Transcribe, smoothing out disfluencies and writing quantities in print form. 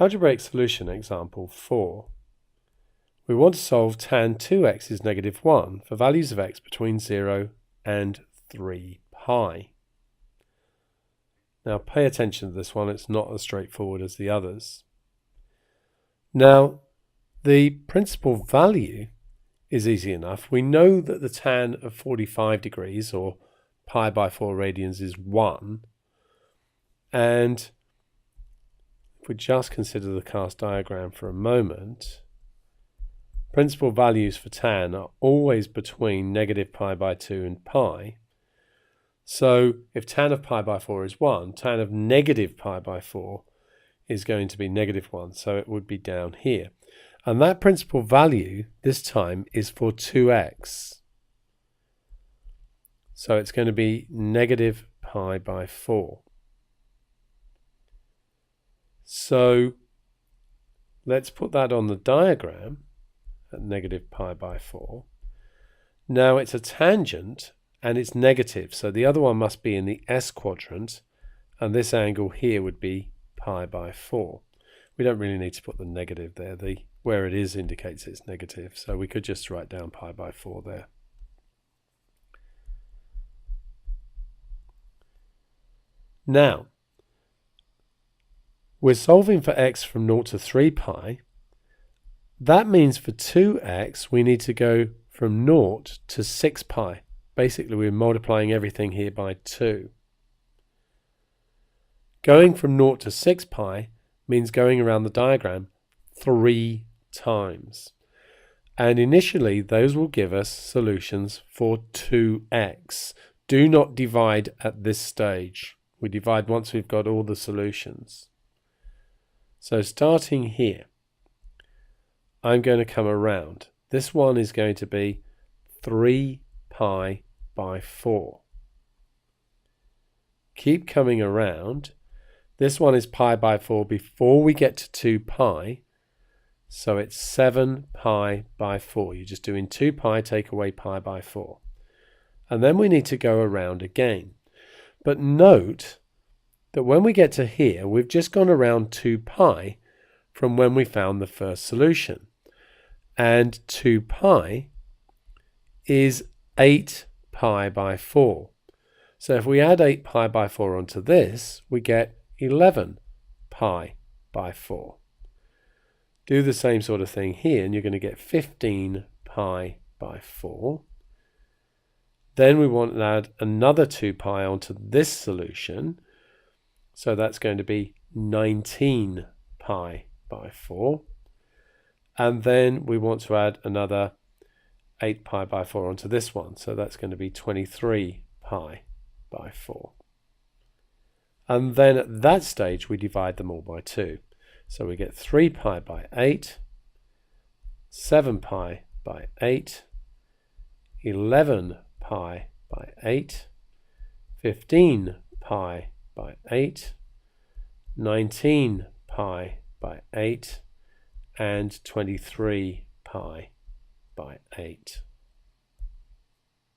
Algebraic solution example 4. We want to solve tan 2x is negative 1 for values of x between 0 and 3 pi. Now pay attention to this one, it's not as straightforward as the others. Now the principal value is easy enough. We know that the tan of 45 degrees or pi by 4 radians is 1, and if we just consider the cast diagram for a moment, principal values for tan are always between negative pi by 2 and pi. So if tan of pi by 4 is 1, tan of negative pi by 4 is going to be negative 1, so it would be down here. And that principal value this time is for 2x. So it's going to be negative pi by 4. So let's put that on the diagram at negative pi by 4. Now it's a tangent and it's negative, so the other one must be in the S quadrant, and this angle here would be pi by 4. We don't really need to put the negative there. Where it is indicates it's negative, so we could just write down pi by 4 there. Now, we're solving for x from 0 to 3 pi. That means for 2x we need to go from 0 to 6 pi. Basically we're multiplying everything here by 2. Going from 0 to 6 pi means going around the diagram 3 times. And initially those will give us solutions for 2x. Do not divide at this stage. We divide once we've got all the solutions. So starting here, I'm going to come around. This one is going to be 3 pi by 4. Keep coming around. This one is pi by 4 before we get to 2 pi. So it's 7 pi by 4. You're just doing 2 pi, take away pi by 4. And then we need to go around again. But note that when we get to here, we've just gone around 2 pi from when we found the first solution. And 2 pi is 8 pi by 4. So if we add 8 pi by 4 onto this, we get 11 pi by 4. Do the same sort of thing here, and you're going to get 15 pi by 4. Then we want to add another 2 pi onto this solution. So that's going to be 19 pi by 4. And then we want to add another 8 pi by 4 onto this one. So that's going to be 23 pi by 4. And then at that stage, we divide them all by 2. So we get 3 pi by 8, 7 pi by 8, 11 pi by 8, 15 pi by 8, 19 pi by 8, and 23 pi by 8.